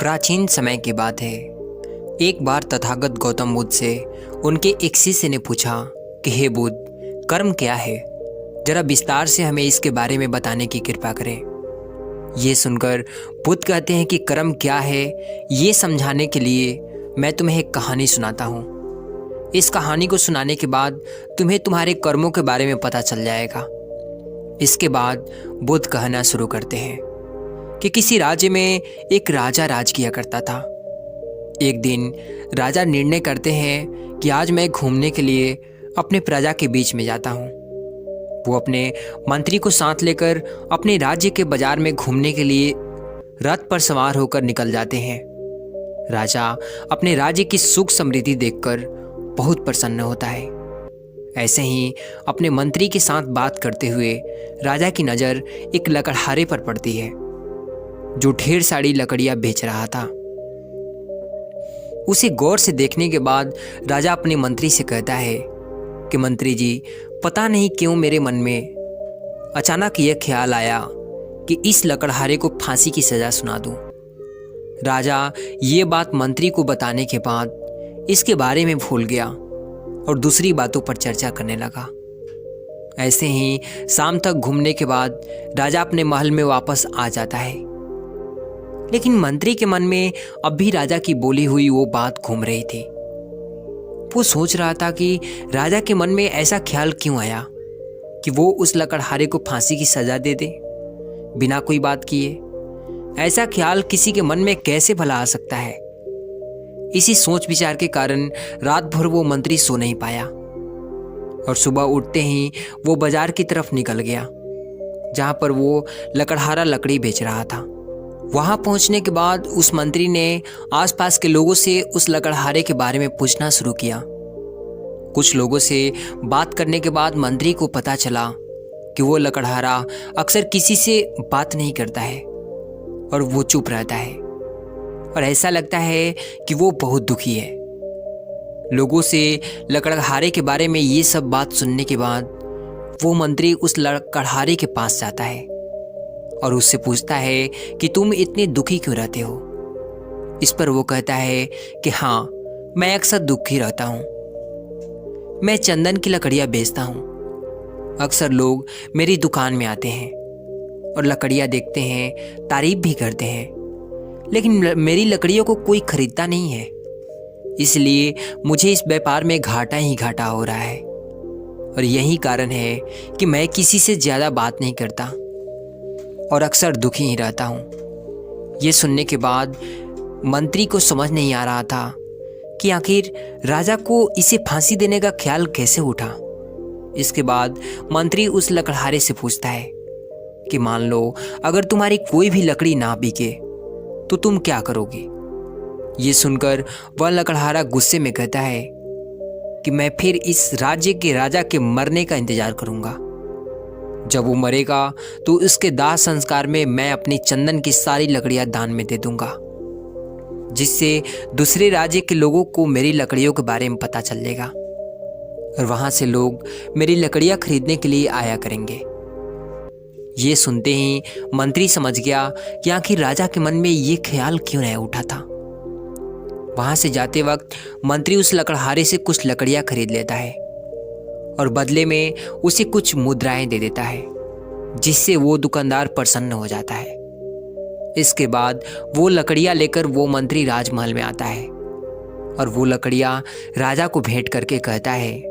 प्राचीन समय की बात है। एक बार तथागत गौतम बुद्ध से उनके एक शिष्य ने पूछा कि हे बुद्ध, कर्म क्या है? जरा विस्तार से हमें इसके बारे में बताने की कृपा करें। ये सुनकर बुद्ध कहते हैं कि कर्म क्या है, ये समझाने के लिए मैं तुम्हें एक कहानी सुनाता हूँ। इस कहानी को सुनाने के बाद तुम्हें तुम्हारे कर्मों के बारे में पता चल जाएगा। इसके बाद बुद्ध कहना शुरू करते हैं कि किसी राज्य में एक राजा राज किया करता था। एक दिन राजा निर्णय करते हैं कि आज मैं घूमने के लिए अपने प्रजा के बीच में जाता हूँ। वो अपने मंत्री को साथ लेकर अपने राज्य के बाजार में घूमने के लिए रथ पर सवार होकर निकल जाते हैं। राजा अपने राज्य की सुख समृद्धि देखकर बहुत प्रसन्न होता है। ऐसे ही अपने मंत्री के साथ बात करते हुए राजा की नज़र एक लकड़हारे पर पड़ती है जो ढेर सारी लकड़ियां बेच रहा था। उसे गौर से देखने के बाद राजा अपने मंत्री से कहता है कि मंत्री जी, पता नहीं क्यों मेरे मन में अचानक यह ख्याल आया कि इस लकड़हारे को फांसी की सज़ा सुना दूं। राजा ये बात मंत्री को बताने के बाद इसके बारे में भूल गया और दूसरी बातों पर चर्चा करने लगा। ऐसे ही शाम तक घूमने के बाद राजा अपने महल में वापस आ जाता है, लेकिन मंत्री के मन में अब भी राजा की बोली हुई वो बात घूम रही थी। वो सोच रहा था कि राजा के मन में ऐसा ख्याल क्यों आया कि वो उस लकड़हारे को फांसी की सजा दे दे बिना कोई बात किए। ऐसा ख्याल किसी के मन में कैसे भला आ सकता है? इसी सोच विचार के कारण रात भर वो मंत्री सो नहीं पाया और सुबह उठते ही वो बाजार की तरफ निकल गया जहाँ पर वो लकड़हारा लकड़ी बेच रहा था। वहाँ पहुँचने के बाद उस मंत्री ने आसपास के लोगों से उस लकड़हारे के बारे में पूछना शुरू किया। कुछ लोगों से बात करने के बाद मंत्री को पता चला कि वो लकड़हारा अक्सर किसी से बात नहीं करता है और वो चुप रहता है और ऐसा लगता है कि वो बहुत दुखी है। लोगों से लकड़हारे के बारे में ये सब बात सुनने के बाद वो मंत्री उस लकड़हारे के पास जाता है और उससे पूछता है कि तुम इतने दुखी क्यों रहते हो? इस पर वो कहता है कि हाँ, मैं अक्सर दुखी रहता हूँ। मैं चंदन की लकड़ियाँ बेचता हूँ। अक्सर लोग मेरी दुकान में आते हैं और लकड़ियाँ देखते हैं, तारीफ भी करते हैं, लेकिन मेरी लकड़ियों को कोई खरीदता नहीं है। इसलिए मुझे इस व्यापार में घाटा ही घाटा हो रहा है और यही कारण है कि मैं किसी से ज़्यादा बात नहीं करता और अक्सर दुखी ही रहता हूँ। ये सुनने के बाद मंत्री को समझ नहीं आ रहा था कि आखिर राजा को इसे फांसी देने का ख्याल कैसे उठा। इसके बाद मंत्री उस लकड़हारे से पूछता है कि मान लो अगर तुम्हारी कोई भी लकड़ी ना बिके तो तुम क्या करोगे? ये सुनकर वह लकड़हारा गुस्से में कहता है कि मैं फिर इस राज्य के राजा के मरने का इंतजार करूंगा। जब वो मरेगा तो उसके दाह संस्कार में मैं अपनी चंदन की सारी लकड़ियां दान में दे दूंगा, जिससे दूसरे राज्य के लोगों को मेरी लकड़ियों के बारे में पता चल जाएगा और वहां से लोग मेरी लकड़ियां खरीदने के लिए आया करेंगे। ये सुनते ही मंत्री समझ गया कि आखिर राजा के मन में ये ख्याल क्यों नहीं उठा था। वहां से जाते वक्त मंत्री उस लकड़हारे से कुछ लकड़ियां खरीद लेता है और बदले में उसे कुछ मुद्राएं दे देता है, जिससे वो दुकानदार प्रसन्न हो जाता है। इसके बाद वो लकड़ियां लेकर वो मंत्री राजमहल में आता है और वो लकड़ियां राजा को भेंट करके कहता है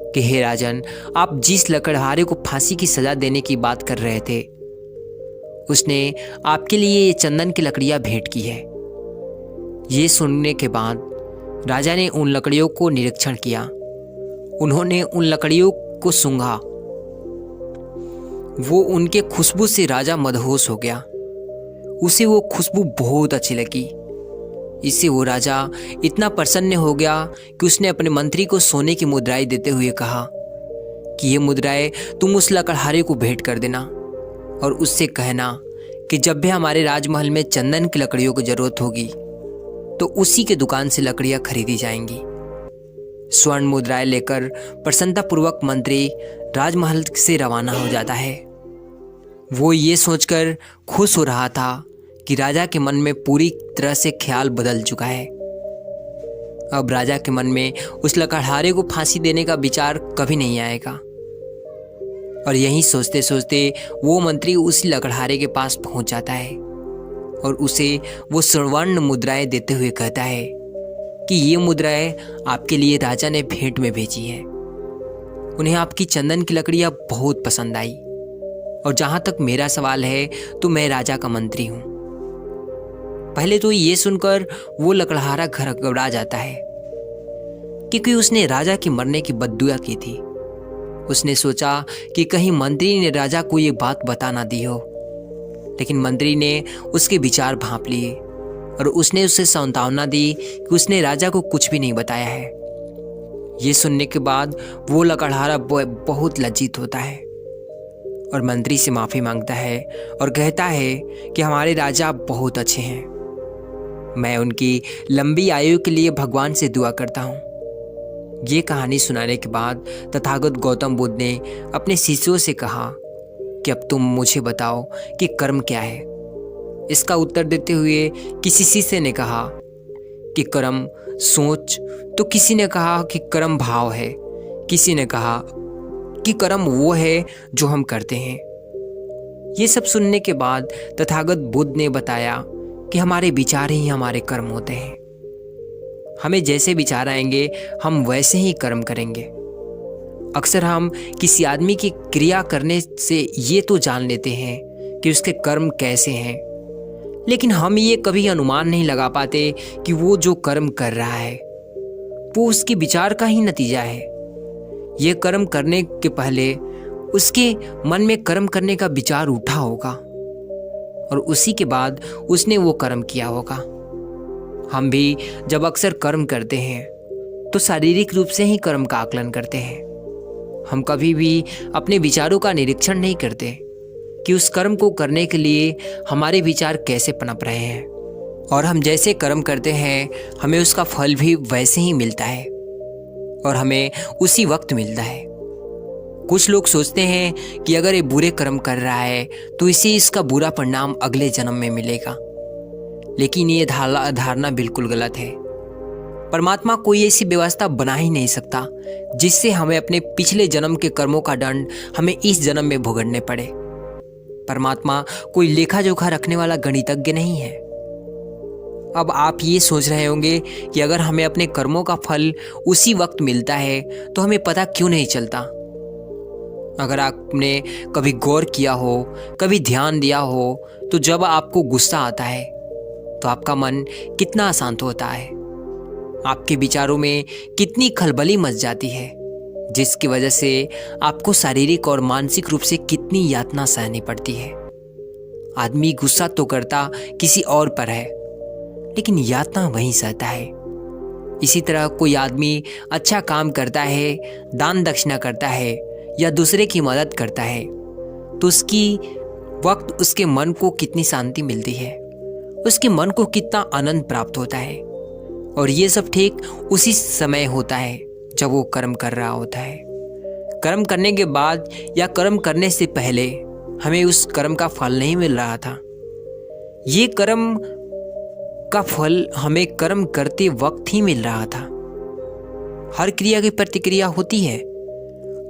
कि हे राजन, आप जिस लकड़हारे को फांसी की सजा देने की बात कर रहे थे, उसने आपके लिए ये चंदन की लकड़ियां भेंट की है। ये सुनने के बाद राजा ने उन लकड़ियों को निरीक्षण किया। उन्होंने उन लकड़ियों को सूंघा। वो उनके खुशबू से राजा मदहोश हो गया। उसे वो खुशबू बहुत अच्छी लगी। इससे वो राजा इतना प्रसन्न हो गया कि उसने अपने मंत्री को सोने की मुद्राएं देते हुए कहा कि ये मुद्राएं तुम उस लकड़हारे को भेंट कर देना और उससे कहना कि जब भी हमारे राजमहल में चंदन की लकड़ियों की जरूरत होगी तो उसी के दुकान से लकड़ियां खरीदी जाएंगी। स्वर्ण मुद्राएं लेकर प्रसन्नतापूर्वक मंत्री राजमहल से रवाना हो जाता है। वो ये सोचकर खुश हो रहा था कि राजा के मन में पूरी तरह से ख्याल बदल चुका है। अब राजा के मन में उस लकड़हारे को फांसी देने का विचार कभी नहीं आएगा। और यही सोचते सोचते वो मंत्री उस लकड़हारे के पास पहुंच जाता है और उसे वो स्वर्ण मुद्राएं देते हुए कहता है कि ये मुद्राएं आपके लिए राजा ने भेंट में भेजी है। उन्हें आपकी चंदन की लकड़ियां बहुत पसंद आई, और जहां तक मेरा सवाल है तो मैं राजा का मंत्री हूं। पहले तो ये सुनकर वो लकड़हारा घबरा जाता है, क्योंकि उसने राजा की मरने की बद्दुआ की थी। उसने सोचा कि कहीं मंत्री ने राजा को ये बात बता ना दी हो, लेकिन मंत्री ने उसके विचार भांप लिए और उसने उसे सांत्वना दी कि उसने राजा को कुछ भी नहीं बताया है। ये सुनने के बाद वो लकड़हारा बहुत लज्जित होता है और मंत्री से माफ़ी मांगता है और कहता है कि हमारे राजा बहुत अच्छे हैं। मैं उनकी लंबी आयु के लिए भगवान से दुआ करता हूँ। ये कहानी सुनाने के बाद तथागत गौतम बुद्ध ने अपने शिष्यों से कहा कि अब तुम मुझे बताओ कि कर्म क्या है। इसका उत्तर देते हुए किसी शिष्य ने कहा कि कर्म सोच, तो किसी ने कहा कि कर्म भाव है, किसी ने कहा कि कर्म वो है जो हम करते हैं। ये सब सुनने के बाद तथागत बुद्ध ने बताया कि हमारे विचार ही हमारे कर्म होते हैं। हमें जैसे विचार आएंगे हम वैसे ही कर्म करेंगे। अक्सर हम किसी आदमी की क्रिया करने से ये तो जान लेते हैं कि उसके कर्म कैसे हैं, लेकिन हम ये कभी अनुमान नहीं लगा पाते कि वो जो कर्म कर रहा है वो उसके विचार का ही नतीजा है। ये कर्म करने के पहले उसके मन में कर्म करने का विचार उठा होगा और उसी के बाद उसने वो कर्म किया होगा। हम भी जब अक्सर कर्म करते हैं तो शारीरिक रूप से ही कर्म का आकलन करते हैं। हम कभी भी अपने विचारों का निरीक्षण नहीं करते कि उस कर्म को करने के लिए हमारे विचार कैसे पनप रहे हैं, और हम जैसे कर्म करते हैं हमें उसका फल भी वैसे ही मिलता है और हमें उसी वक्त मिलता है। कुछ लोग सोचते हैं कि अगर ये बुरे कर्म कर रहा है तो इसे इसका बुरा परिणाम अगले जन्म में मिलेगा, लेकिन ये धारणा बिल्कुल गलत है। परमात्मा कोई ऐसी व्यवस्था बना ही नहीं सकता जिससे हमें अपने पिछले जन्म के कर्मों का दंड हमें इस जन्म में भुगतने पड़े। परमात्मा कोई लेखा जोखा रखने वाला गणितज्ञ नहीं है। अब आप ये सोच रहे होंगे कि अगर हमें अपने कर्मों का फल उसी वक्त मिलता है तो हमें पता क्यों नहीं चलता। अगर आपने कभी गौर किया हो, कभी ध्यान दिया हो, तो जब आपको गुस्सा आता है तो आपका मन कितना अशांत होता है, आपके विचारों में कितनी खलबली मच जाती है, जिसकी वजह से आपको शारीरिक और मानसिक रूप से कितनी यातना सहनी पड़ती है। आदमी गुस्सा तो करता किसी और पर है, लेकिन यातना वहीं सहता है। इसी तरह कोई आदमी अच्छा काम करता है, दान दक्षिणा करता है या दूसरे की मदद करता है तो उसकी वक्त उसके मन को कितनी शांति मिलती है, उसके मन को कितना आनंद प्राप्त होता है। और ये सब ठीक उसी समय होता है जब वो कर्म कर रहा होता है। कर्म करने के बाद या कर्म करने से पहले हमें उस कर्म का फल नहीं मिल रहा था। ये कर्म का फल हमें कर्म करते वक्त ही मिल रहा था। हर क्रिया की प्रतिक्रिया होती है।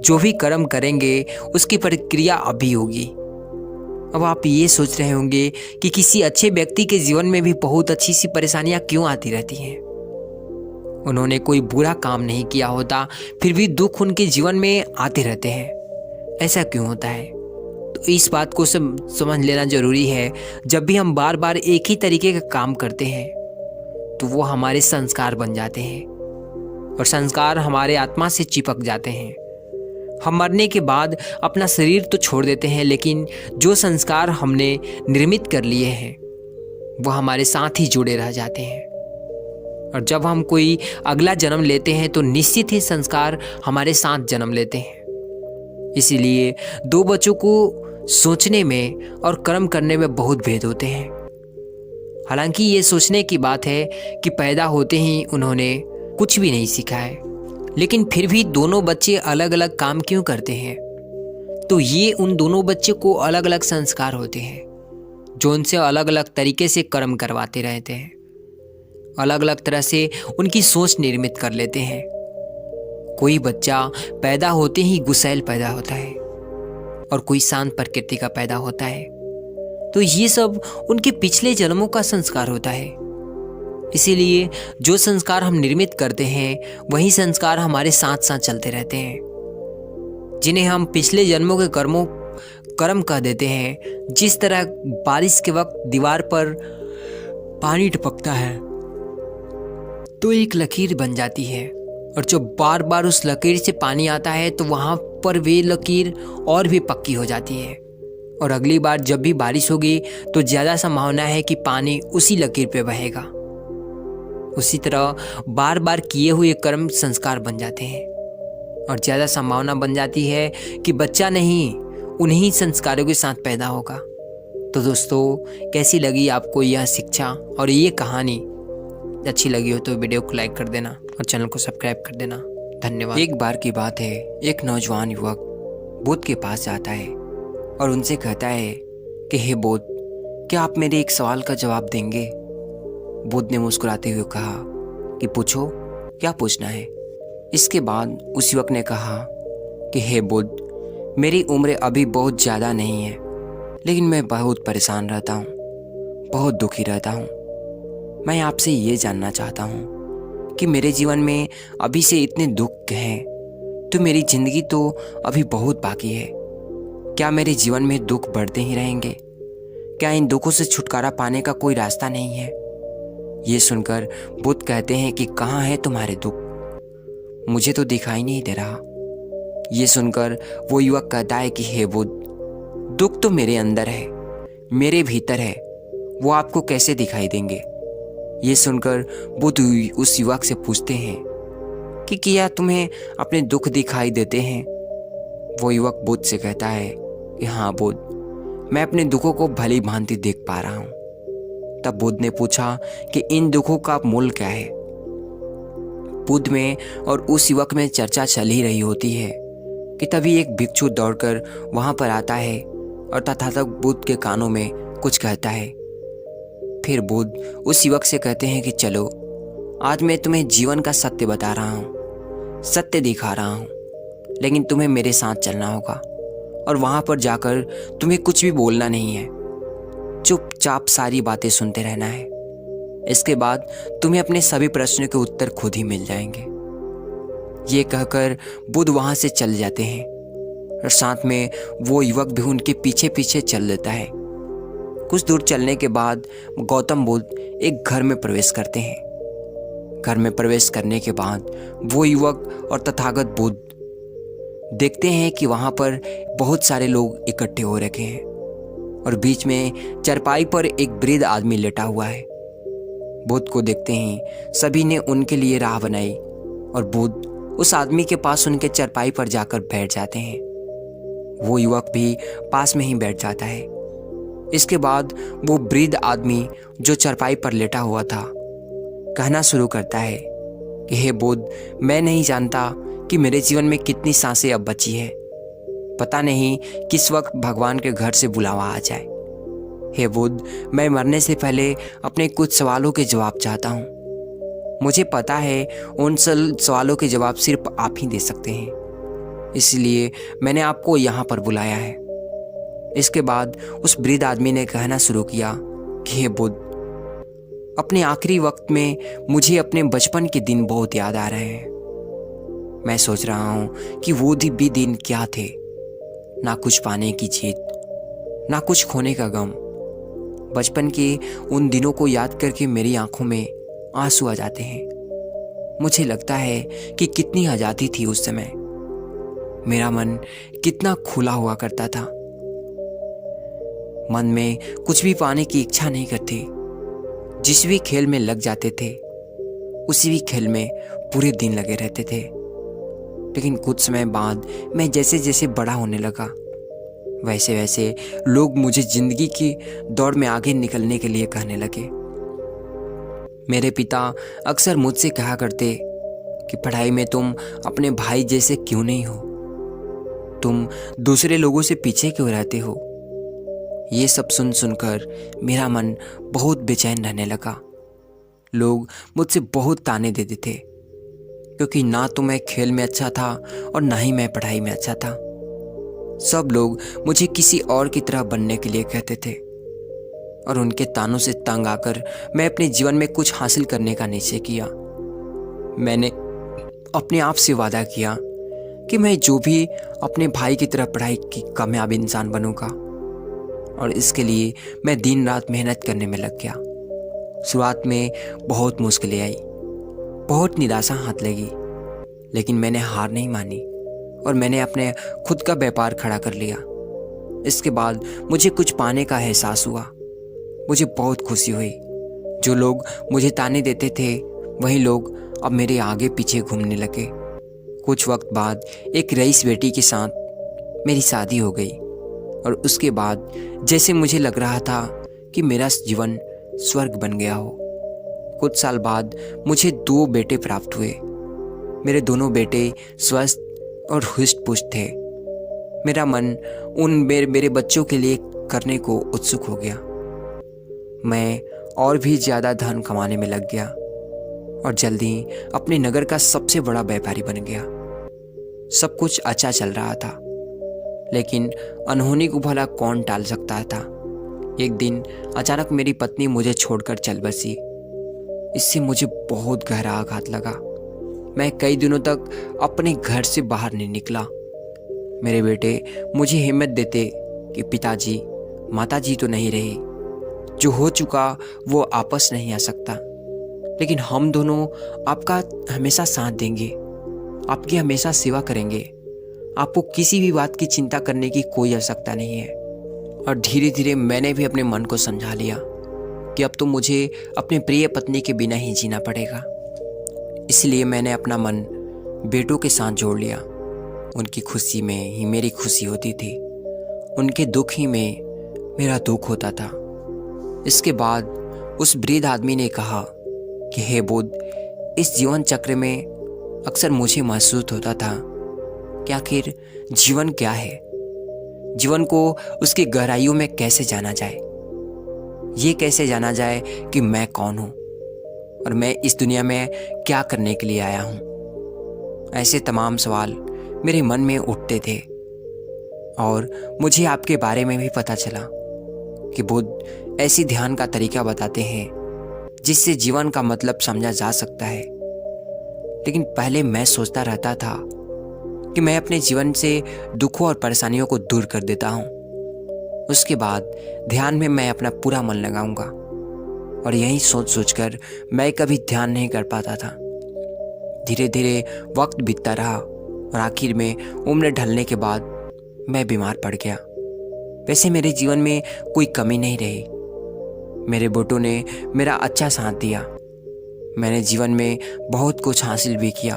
जो भी कर्म करेंगे उसकी प्रतिक्रिया अभी होगी। अब आप ये सोच रहे होंगे कि किसी अच्छे व्यक्ति के जीवन में भी बहुत अच्छी सी परेशानियां क्यों आती रहती हैं। उन्होंने कोई बुरा काम नहीं किया होता, फिर भी दुख उनके जीवन में आते रहते हैं। ऐसा क्यों होता है? तो इस बात को समझ लेना जरूरी है। जब भी हम बार बार एक ही तरीके का काम करते हैं तो वो हमारे संस्कार बन जाते हैं और संस्कार हमारे आत्मा से चिपक जाते हैं। हम मरने के बाद अपना शरीर तो छोड़ देते हैं, लेकिन जो संस्कार हमने निर्मित कर लिए हैं वो हमारे साथ ही जुड़े रह जाते हैं। और जब हम कोई अगला जन्म लेते हैं तो निश्चित ही संस्कार हमारे साथ जन्म लेते हैं। इसीलिए दो बच्चों को सोचने में और कर्म करने में बहुत भेद होते हैं। हालांकि ये सोचने की बात है कि पैदा होते ही उन्होंने कुछ भी नहीं सीखा है, लेकिन फिर भी दोनों बच्चे अलग अलग काम क्यों करते हैं? तो ये उन दोनों बच्चे को अलग अलग संस्कार होते हैं जो उनसे अलग अलग तरीके से कर्म करवाते रहते हैं, अलग अलग तरह से उनकी सोच निर्मित कर लेते हैं। कोई बच्चा पैदा होते ही गुस्सैल पैदा होता है और कोई शांत प्रकृति का पैदा होता है। तो ये सब उनके पिछले जन्मों का संस्कार होता है। इसीलिए जो संस्कार हम निर्मित करते हैं वही संस्कार हमारे साथ साथ चलते रहते हैं। जिन्हें हम पिछले जन्मों के कर्म कह देते हैं। जिस तरह बारिश के वक्त दीवार पर पानी टपकता है तो एक लकीर बन जाती है, और जब बार बार उस लकीर से पानी आता है तो वहाँ पर वे लकीर और भी पक्की हो जाती है, और अगली बार जब भी बारिश होगी तो ज़्यादा संभावना है कि पानी उसी लकीर पे बहेगा। उसी तरह बार बार किए हुए कर्म संस्कार बन जाते हैं, और ज़्यादा संभावना बन जाती है कि बच्चा नहीं, उन्हीं संस्कारों के साथ पैदा होगा। तो दोस्तों, कैसी लगी आपको यह शिक्षा और ये कहानी? अच्छी लगी हो तो वीडियो को लाइक कर देना और चैनल को सब्सक्राइब कर देना। धन्यवाद। एक बार की बात है, एक नौजवान युवक बुद्ध के पास जाता है और उनसे कहता है कि हे बुद्ध, क्या आप मेरे एक सवाल का जवाब देंगे? बुद्ध ने मुस्कुराते हुए कहा कि पूछो, क्या पूछना है? इसके बाद उस युवक ने कहा कि हे बुद्ध, मेरी उम्र अभी बहुत ज़्यादा नहीं है, लेकिन मैं बहुत परेशान रहता हूँ, बहुत दुखी रहता हूँ। मैं आपसे ये जानना चाहता हूँ कि मेरे जीवन में अभी से इतने दुख हैं, तो मेरी ज़िंदगी तो अभी बहुत बाकी है। क्या मेरे जीवन में दुख बढ़ते ही रहेंगे? क्या इन दुखों से छुटकारा पाने का कोई रास्ता नहीं है? ये सुनकर बुद्ध कहते हैं कि कहाँ है तुम्हारे दुख? मुझे तो दिखाई नहीं दे रहा। ये सुनकर वो युवक कहता है कि हे बुद्ध, दुख तो मेरे अंदर है, मेरे भीतर है, वो आपको कैसे दिखाई देंगे? ये सुनकर बुद्ध उस युवक से पूछते हैं कि क्या तुम्हें अपने दुख दिखाई देते हैं? वो युवक बुद्ध से कहता है कि हाँ बुद्ध, मैं अपने दुखों को भली भांति देख पा रहा हूँ। तब बुद्ध ने पूछा कि इन दुखों का मूल क्या है? बुद्ध में और उस युवक में चर्चा चल ही रही होती है कि तभी एक भिक्षु दौड़कर वहाँ पर आता है और तथागत बुद्ध के कानों में कुछ कहता है। फिर बुद्ध उस युवक से कहते हैं कि चलो, आज मैं तुम्हें जीवन का सत्य बता रहा हूँ, सत्य दिखा रहा हूँ, लेकिन तुम्हें मेरे साथ चलना होगा और वहाँ पर जाकर तुम्हें कुछ भी बोलना नहीं है, चुपचाप सारी बातें सुनते रहना है। इसके बाद तुम्हें अपने सभी प्रश्नों के उत्तर खुद ही मिल जाएंगे। ये कहकर बुद्ध वहाँ से चल जाते हैं और साथ में वो युवक भी उनके पीछे पीछे चल देता है। कुछ दूर चलने के बाद गौतम बुद्ध एक घर में प्रवेश करते हैं। घर में प्रवेश करने के बाद वो युवक और तथागत बुद्ध देखते हैं कि वहाँ पर बहुत सारे लोग इकट्ठे हो रखे हैं और बीच में चारपाई पर एक वृद्ध आदमी लेटा हुआ है। बुद्ध को देखते ही सभी ने उनके लिए राह बनाई और बुद्ध उस आदमी के पास उनके चारपाई पर जाकर बैठ जाते हैं। वो युवक भी पास में ही बैठ जाता है। इसके बाद वो वृद्ध आदमी जो चारपाई पर लेटा हुआ था कहना शुरू करता है कि हे बुद्ध, मैं नहीं जानता कि मेरे जीवन में कितनी सांसें अब बची है। पता नहीं किस वक्त भगवान के घर से बुलावा आ जाए। हे बुद्ध, मैं मरने से पहले अपने कुछ सवालों के जवाब चाहता हूँ। मुझे पता है उन सवालों के जवाब सिर्फ आप ही दे सकते हैं, इसलिए मैंने आपको यहाँ पर बुलाया है। इसके बाद उस वृद्ध आदमी ने कहना शुरू किया कि हे बुद्ध, अपने आखिरी वक्त में मुझे अपने बचपन के दिन बहुत याद आ रहे हैं। मैं सोच रहा हूँ कि वो भी दिन क्या थे, ना कुछ पाने की जीत, ना कुछ खोने का गम। बचपन के उन दिनों को याद करके मेरी आंखों में आंसू आ जाते हैं। मुझे लगता है कि कितनी आज़ादी थी उस समय। मेरा मन कितना खुला हुआ करता था। मन में कुछ भी पाने की इच्छा नहीं करती। जिस भी खेल में लग जाते थे उसी भी खेल में पूरे दिन लगे रहते थे। लेकिन कुछ समय बाद मैं जैसे जैसे बड़ा होने लगा, वैसे वैसे लोग मुझे जिंदगी की दौड़ में आगे निकलने के लिए कहने लगे। मेरे पिता अक्सर मुझसे कहा करते कि पढ़ाई में तुम अपने भाई जैसे क्यों नहीं हो, तुम दूसरे लोगों से पीछे क्यों रहते हो। ये सब सुन सुनकर मेरा मन बहुत बेचैन रहने लगा। लोग मुझसे बहुत ताने देते थे, क्योंकि ना तो मैं खेल में अच्छा था और ना ही मैं पढ़ाई में अच्छा था। सब लोग मुझे किसी और की तरह बनने के लिए कहते थे, और उनके तानों से तंग आकर मैं अपने जीवन में कुछ हासिल करने का निश्चय किया। मैंने अपने आप से वादा किया कि मैं जो भी अपने भाई की तरह पढ़ाई की कामयाब इंसान बनूंगा, और इसके लिए मैं दिन रात मेहनत करने में लग गया। शुरुआत में बहुत मुश्किलें आई, बहुत निराशा हाथ लगी, लेकिन मैंने हार नहीं मानी और मैंने अपने खुद का व्यापार खड़ा कर लिया। इसके बाद मुझे कुछ पाने का एहसास हुआ। मुझे बहुत खुशी हुई। जो लोग मुझे ताने देते थे वही लोग अब मेरे आगे पीछे घूमने लगे। कुछ वक्त बाद एक रईस बेटी के साथ मेरी शादी हो गई, और उसके बाद जैसे मुझे लग रहा था कि मेरा जीवन स्वर्ग बन गया हो। कुछ साल बाद मुझे 2 बेटे प्राप्त हुए। मेरे दोनों बेटे स्वस्थ और हुष्ट पुष्ट थे। मेरा मन उन मेरे बच्चों के लिए करने को उत्सुक हो गया। मैं और भी ज़्यादा धन कमाने में लग गया और जल्दी अपने नगर का सबसे बड़ा व्यापारी बन गया। सब कुछ अच्छा चल रहा था, लेकिन अनहोनी को भला कौन टाल सकता था। एक दिन अचानक मेरी पत्नी मुझे छोड़कर चल बसी। इससे मुझे बहुत गहरा आघात लगा। मैं कई दिनों तक अपने घर से बाहर नहीं निकला। मेरे बेटे मुझे हिम्मत देते कि पिताजी माताजी तो नहीं रही, जो हो चुका वो वापस नहीं आ सकता, लेकिन हम दोनों आपका हमेशा साथ देंगे, आपकी हमेशा सेवा करेंगे। आपको किसी भी बात की चिंता करने की कोई आवश्यकता नहीं है। और धीरे धीरे मैंने भी अपने मन को समझा लिया कि अब तो मुझे अपने प्रिय पत्नी के बिना ही जीना पड़ेगा। इसलिए मैंने अपना मन बेटों के साथ जोड़ लिया। उनकी खुशी में ही मेरी खुशी होती थी, उनके दुख ही में मेरा दुख होता था। इसके बाद उस वृद्ध आदमी ने कहा कि हे बुद्ध, इस जीवन चक्र में अक्सर मुझे महसूस होता था कि आखिर जीवन क्या है, जीवन को उसकी गहराइयों में कैसे जाना जाए, ये कैसे जाना जाए कि मैं कौन हूँ और मैं इस दुनिया में क्या करने के लिए आया हूँ। ऐसे तमाम सवाल मेरे मन में उठते थे। और मुझे आपके बारे में भी पता चला कि बुद्ध ऐसी ध्यान का तरीका बताते हैं जिससे जीवन का मतलब समझा जा सकता है। लेकिन पहले मैं सोचता रहता था कि मैं अपने जीवन से दुखों और परेशानियों को दूर कर देता हूँ। उसके बाद ध्यान में मैं अपना पूरा मन लगाऊंगा, और यही सोच सोचकर मैं कभी ध्यान नहीं कर पाता था। धीरे धीरे वक्त बीतता रहा और आखिर में उम्र ढलने के बाद मैं बीमार पड़ गया। वैसे मेरे जीवन में कोई कमी नहीं रही। मेरे बेटों ने मेरा अच्छा साथ दिया। मैंने जीवन में बहुत कुछ हासिल भी किया,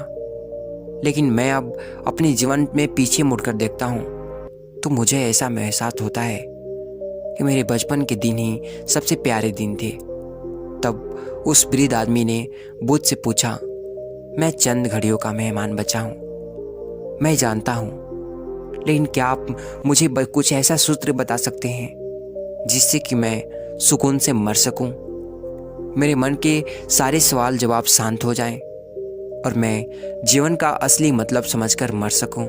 लेकिन मैं अब अपने जीवन में पीछे मुड़कर देखता हूँ तो मुझे ऐसा महसूस होता है कि मेरे बचपन के दिन ही सबसे प्यारे दिन थे। तब उस वृद्ध आदमी ने बुद्ध से पूछा, मैं चंद घड़ियों का मेहमान बचा हूँ, मैं जानता हूँ, लेकिन क्या आप मुझे कुछ ऐसा सूत्र बता सकते हैं जिससे कि मैं सुकून से मर सकूं, मेरे मन के सारे सवाल जवाब शांत हो जाएं और मैं जीवन का असली मतलब समझकर मर सकूं।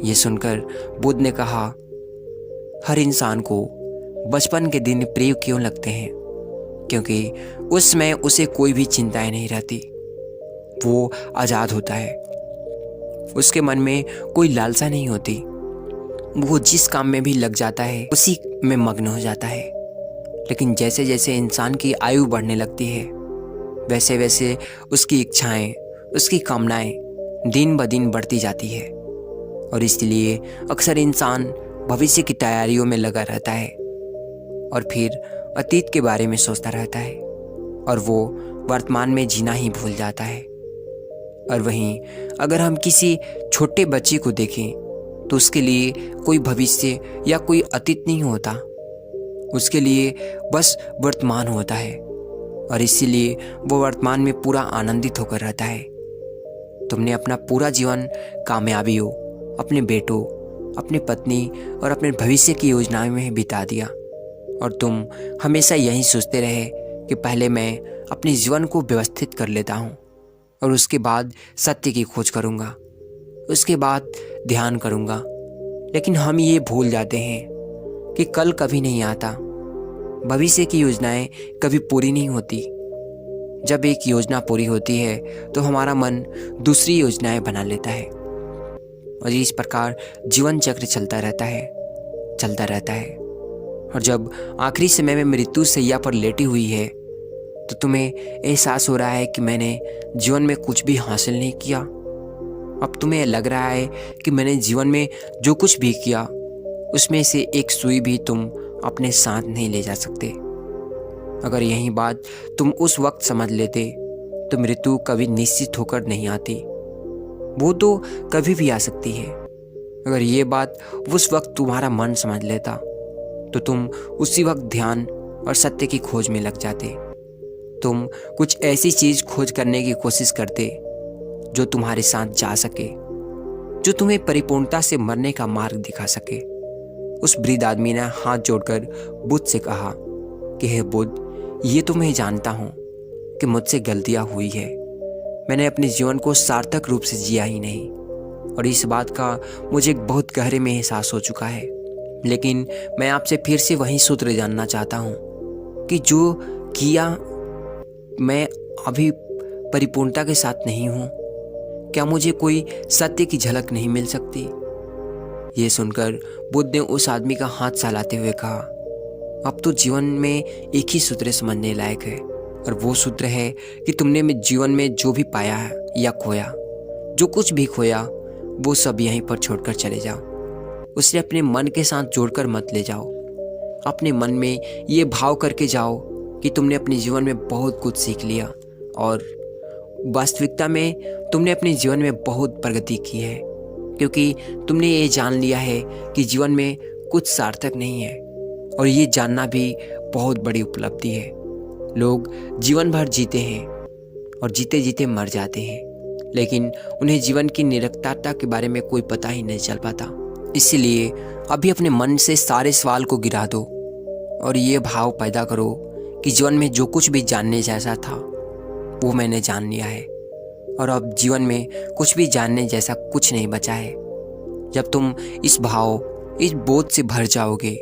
ये सुनकर बुद्ध ने कहा, हर इंसान को बचपन के दिन प्रिय क्यों लगते हैं? क्योंकि उस समय उसे कोई भी चिंताएं नहीं रहती। वो आज़ाद होता है, उसके मन में कोई लालसा नहीं होती। वो जिस काम में भी लग जाता है उसी में मग्न हो जाता है। लेकिन जैसे जैसे इंसान की आयु बढ़ने लगती है, वैसे वैसे उसकी इच्छाएं, उसकी कामनाएं दिन ब दिन बढ़ती जाती है, और इसलिए अक्सर इंसान भविष्य की तैयारियों में लगा रहता है और फिर अतीत के बारे में सोचता रहता है, और वो वर्तमान में जीना ही भूल जाता है। और वहीं अगर हम किसी छोटे बच्चे को देखें तो उसके लिए कोई भविष्य या कोई अतीत नहीं होता, उसके लिए बस वर्तमान होता है, और इसीलिए वो वर्तमान में पूरा आनंदित होकर रहता है। तुमने अपना पूरा जीवन कामयाबी हो, अपने बेटों, अपनी पत्नी और अपने भविष्य की योजनाओं में बिता दिया और तुम हमेशा यही सोचते रहे कि पहले मैं अपने जीवन को व्यवस्थित कर लेता हूँ और उसके बाद सत्य की खोज करूँगा, उसके बाद ध्यान करूँगा। लेकिन हम ये भूल जाते हैं कि कल कभी नहीं आता, भविष्य की योजनाएं कभी पूरी नहीं होती। जब एक योजना पूरी होती है तो हमारा मन दूसरी योजनाएं बना लेता है और इस प्रकार जीवन चक्र चलता रहता है। और जब आखिरी समय में मृत्यु सैया पर लेटी हुई है तो तुम्हें एहसास हो रहा है कि मैंने जीवन में कुछ भी हासिल नहीं किया। अब तुम्हें लग रहा है कि मैंने जीवन में जो कुछ भी किया उसमें से एक सुई भी तुम अपने साथ नहीं ले जा सकते। अगर यही बात तुम उस वक्त समझ लेते तो मृत्यु कभी निश्चित होकर नहीं आती, वो तो कभी भी आ सकती है। अगर ये बात उस वक्त तुम्हारा मन समझ लेता तो तुम उसी वक्त ध्यान और सत्य की खोज में लग जाते। तुम कुछ ऐसी चीज खोज करने की कोशिश करते जो तुम्हारे साथ जा सके, जो तुम्हें परिपूर्णता से मरने का मार्ग दिखा सके। उस वृद्ध आदमी ने हाथ जोड़कर बुद्ध से कहा कि हे बुद्ध, ये तो मैं जानता हूँ कि मुझसे गलतियाँ हुई है, मैंने अपने जीवन को सार्थक रूप से जिया ही नहीं और इस बात का मुझे बहुत गहरे में एहसास हो चुका है। लेकिन मैं आपसे फिर से वही सूत्र जानना चाहता हूँ कि जो किया मैं अभी परिपूर्णता के साथ नहीं हूँ, क्या मुझे कोई सत्य की झलक नहीं मिल सकती? ये सुनकर बुद्ध ने उस आदमी का हाथ सहलाते हुए कहा, अब तो जीवन में एक ही सूत्र समझने लायक है और वो सूत्र है कि तुमने जीवन में जो भी पाया है या खोया, जो कुछ भी खोया वो सब यहीं पर छोड़कर चले जाओ। उसे अपने मन के साथ जोड़कर मत ले जाओ। अपने मन में ये भाव करके जाओ कि तुमने अपने जीवन में बहुत कुछ सीख लिया और वास्तविकता में तुमने अपने जीवन में बहुत प्रगति की है, क्योंकि तुमने ये जान लिया है कि जीवन में कुछ सार्थक नहीं है और ये जानना भी बहुत बड़ी उपलब्धि है। लोग जीवन भर जीते हैं और जीते जीते मर जाते हैं, लेकिन उन्हें जीवन की निरर्थकता के बारे में कोई पता ही नहीं चल पाता। इसलिए अभी अपने मन से सारे सवाल को गिरा दो और ये भाव पैदा करो कि जीवन में जो कुछ भी जानने जैसा था वो मैंने जान लिया है और अब जीवन में कुछ भी जानने जैसा कुछ नहीं बचा है। जब तुम इस भाव, इस बोध से भर जाओगे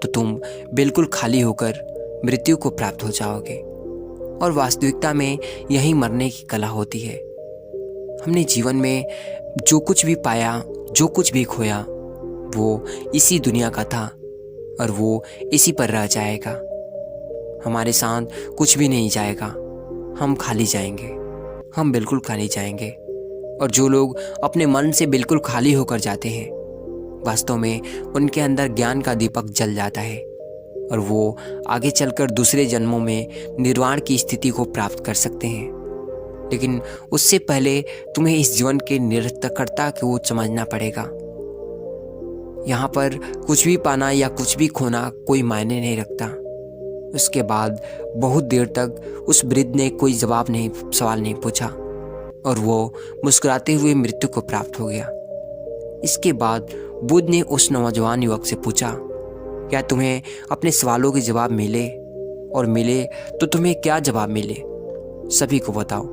तो तुम बिल्कुल खाली होकर मृत्यु को प्राप्त हो जाओगे और वास्तविकता में यही मरने की कला होती है। हमने जीवन में जो कुछ भी पाया, जो कुछ भी खोया, वो इसी दुनिया का था और वो इसी पर रह जाएगा। हमारे साथ कुछ भी नहीं जाएगा, हम खाली जाएंगे, हम बिल्कुल खाली जाएंगे। और जो लोग अपने मन से बिल्कुल खाली होकर जाते हैं, वास्तव में उनके अंदर ज्ञान का दीपक जल जाता है और वो आगे चलकर दूसरे जन्मों में निर्वाण की स्थिति को प्राप्त कर सकते हैं। लेकिन उससे पहले तुम्हें इस जीवन के निरर्थकता को समझना पड़ेगा। यहाँ पर कुछ भी पाना या कुछ भी खोना कोई मायने नहीं रखता। उसके बाद बहुत देर तक उस वृद्ध ने कोई सवाल नहीं पूछा और वो मुस्कुराते हुए मृत्यु को प्राप्त हो गया। इसके बाद बुद्ध ने उस नौजवान युवक से पूछा, क्या तुम्हें अपने सवालों के जवाब मिले और मिले तो तुम्हें क्या जवाब मिले, सभी को बताओ।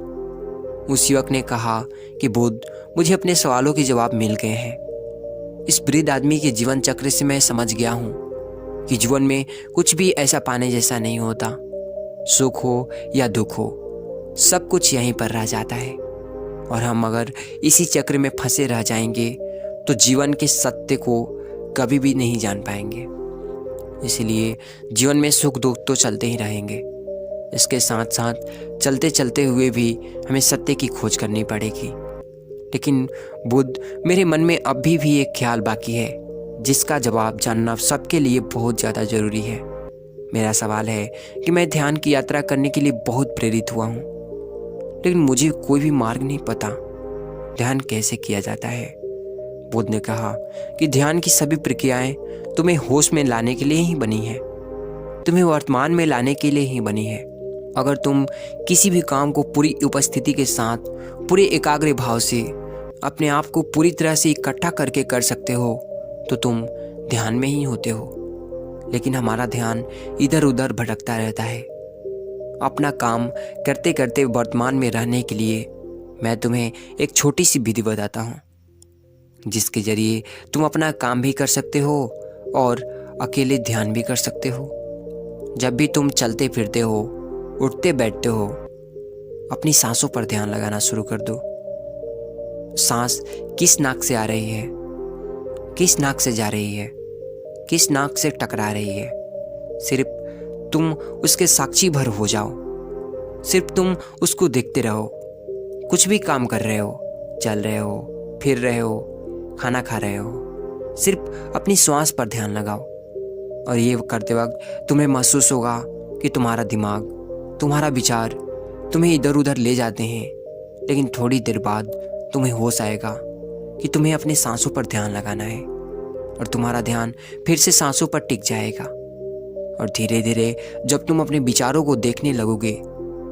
उस युवक ने कहा कि बुद्ध, मुझे अपने सवालों के जवाब मिल गए हैं। इस वृद्ध आदमी के जीवन चक्र से मैं समझ गया हूँ कि जीवन में कुछ भी ऐसा पाने जैसा नहीं होता। सुख हो या दुख हो, सब कुछ यहीं पर रह जाता है और हम अगर इसी चक्र में फंसे रह जाएंगे तो जीवन के सत्य को कभी भी नहीं जान पाएंगे। इसलिए जीवन में सुख दुख तो चलते ही रहेंगे, इसके साथ साथ चलते चलते हुए भी हमें सत्य की खोज करनी पड़ेगी। लेकिन बुद्ध, मेरे मन में अभी भी एक ख्याल बाकी है जिसका जवाब जानना सबके लिए बहुत ज़्यादा ज़रूरी है। मेरा सवाल है कि मैं ध्यान की यात्रा करने के लिए बहुत प्रेरित हुआ हूँ, लेकिन मुझे कोई भी मार्ग नहीं पता। ध्यान कैसे किया जाता है? बुद्ध ने कहा कि ध्यान की सभी प्रक्रियाएं तुम्हें होश में लाने के लिए ही बनी है, तुम्हें वर्तमान में लाने के लिए ही बनी है। अगर तुम किसी भी काम को पूरी उपस्थिति के साथ, पूरे एकाग्र भाव से, अपने आप को पूरी तरह से इकट्ठा करके कर सकते हो तो तुम ध्यान में ही होते हो, लेकिन हमारा ध्यान इधर उधर भटकता रहता है। अपना काम करते करते वर्तमान में रहने के लिए मैं तुम्हें एक छोटी सी विधि बताता हूँ, जिसके जरिए तुम अपना काम भी कर सकते हो और अकेले ध्यान भी कर सकते हो। जब भी तुम चलते फिरते हो, उठते बैठते हो, अपनी सांसों पर ध्यान लगाना शुरू कर दो। सांस किस नाक से आ रही है, किस नाक से जा रही है, किस नाक से टकरा रही है, सिर्फ तुम उसके साक्षी भर हो जाओ। सिर्फ तुम उसको देखते रहो। कुछ भी काम कर रहे हो, चल रहे हो, फिर रहे हो, खाना खा रहे हो, सिर्फ अपनी श्वास पर ध्यान लगाओ। और ये करते वक्त तुम्हें महसूस होगा कि तुम्हारा दिमाग, तुम्हारा विचार तुम्हें इधर उधर ले जाते हैं, लेकिन थोड़ी देर बाद तुम्हें होश आएगा कि तुम्हें अपनी सांसों पर ध्यान लगाना है और तुम्हारा ध्यान फिर से सांसों पर टिक जाएगा। और धीरे धीरे जब तुम अपने विचारों को देखने लगोगे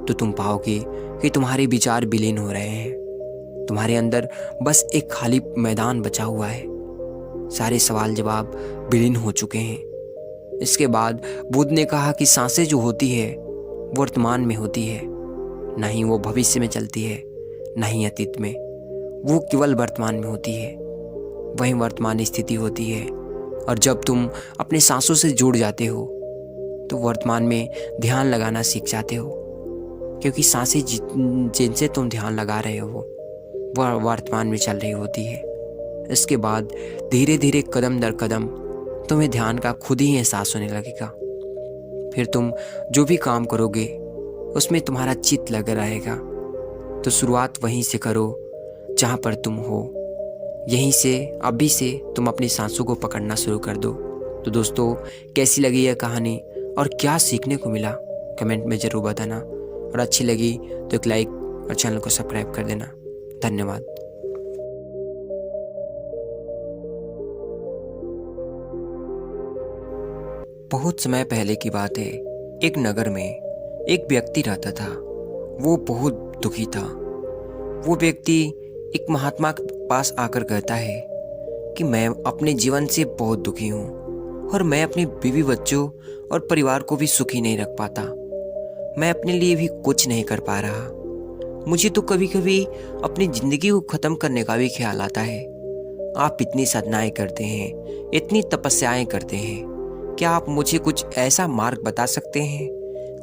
तो तुम पाओगे कि तुम्हारे विचार विलीन हो रहे हैं। तुम्हारे अंदर बस एक खाली मैदान बचा हुआ है। सारे सवाल जवाब विलीन हो चुके हैं। इसके बाद बुद्ध ने कहा कि सांसें जो होती है वर्तमान में होती है, ना ही वो भविष्य में चलती है, ना ही अतीत में। वो केवल वर्तमान में होती है, वही वर्तमान स्थिति होती है। और जब तुम अपने सांसों से जुड़ जाते हो तो वर्तमान में ध्यान लगाना सीख जाते हो, क्योंकि सांसें जिनसे तुम ध्यान लगा रहे हो वह वर्तमान में चल रही होती है। इसके बाद धीरे धीरे कदम दर कदम तुम्हें ध्यान का खुद ही एहसास होने लगेगा। फिर तुम जो भी काम करोगे उसमें तुम्हारा चित्त लगा रहेगा। तो शुरुआत वहीं से करो जहाँ पर तुम हो। यहीं से, अभी से तुम अपनी सांसों को पकड़ना शुरू कर दो। तो दोस्तों, कैसी लगी यह कहानी और क्या सीखने को मिला, कमेंट में ज़रूर बताना। और अच्छी लगी तो एक लाइक और चैनल को सब्सक्राइब कर देना। धन्यवाद। बहुत समय पहले की बात है। एक नगर में एक व्यक्ति रहता था। वो बहुत दुखी था। वो व्यक्ति एक महात्मा के पास आकर कहता है कि मैं अपने जीवन से बहुत दुखी हूँ और मैं अपने बीवी बच्चों और परिवार को भी सुखी नहीं रख पाता। मैं अपने लिए भी कुछ नहीं कर पा रहा। मुझे तो कभी कभी अपनी ज़िंदगी को ख़त्म करने का भी ख्याल आता है। आप इतनी साधनाएं करते हैं, इतनी तपस्याएं करते हैं, क्या आप मुझे कुछ ऐसा मार्ग बता सकते हैं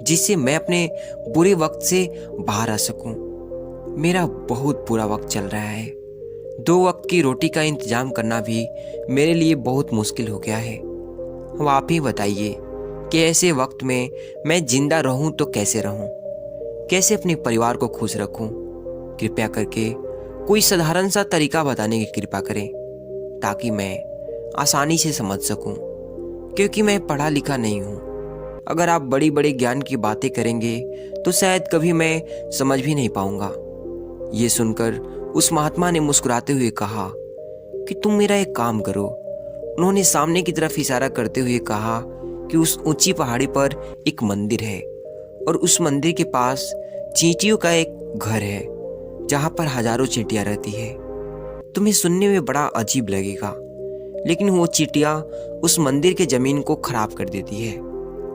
जिससे मैं अपने बुरे वक्त से बाहर आ सकूं? मेरा बहुत बुरा वक्त चल रहा है। 2 वक्त की रोटी का इंतजाम करना भी मेरे लिए बहुत मुश्किल हो गया है। अब आप ही बताइए कि ऐसे वक्त में मैं जिंदा रहूं तो कैसे रहूं? कैसे अपने परिवार को खुश रखूं? कृपया करके कोई साधारण सा तरीका बताने की कृपा करें ताकि मैं आसानी से समझ सकूं, क्योंकि मैं पढ़ा लिखा नहीं हूं। अगर आप बड़ी बड़ी ज्ञान की बातें करेंगे तो शायद कभी मैं समझ भी नहीं पाऊंगा। ये सुनकर उस महात्मा ने मुस्कुराते हुए कहा कि तुम मेरा एक काम करो। उन्होंने सामने की तरफ इशारा करते हुए कहा कि उस ऊंची पहाड़ी पर एक मंदिर है और उस मंदिर के पास चींटियों का एक घर है जहां पर हजारों चींटियां रहती है। तुम्हें सुनने में बड़ा अजीब लगेगा, लेकिन वो चींटियां उस मंदिर के जमीन को खराब कर देती है।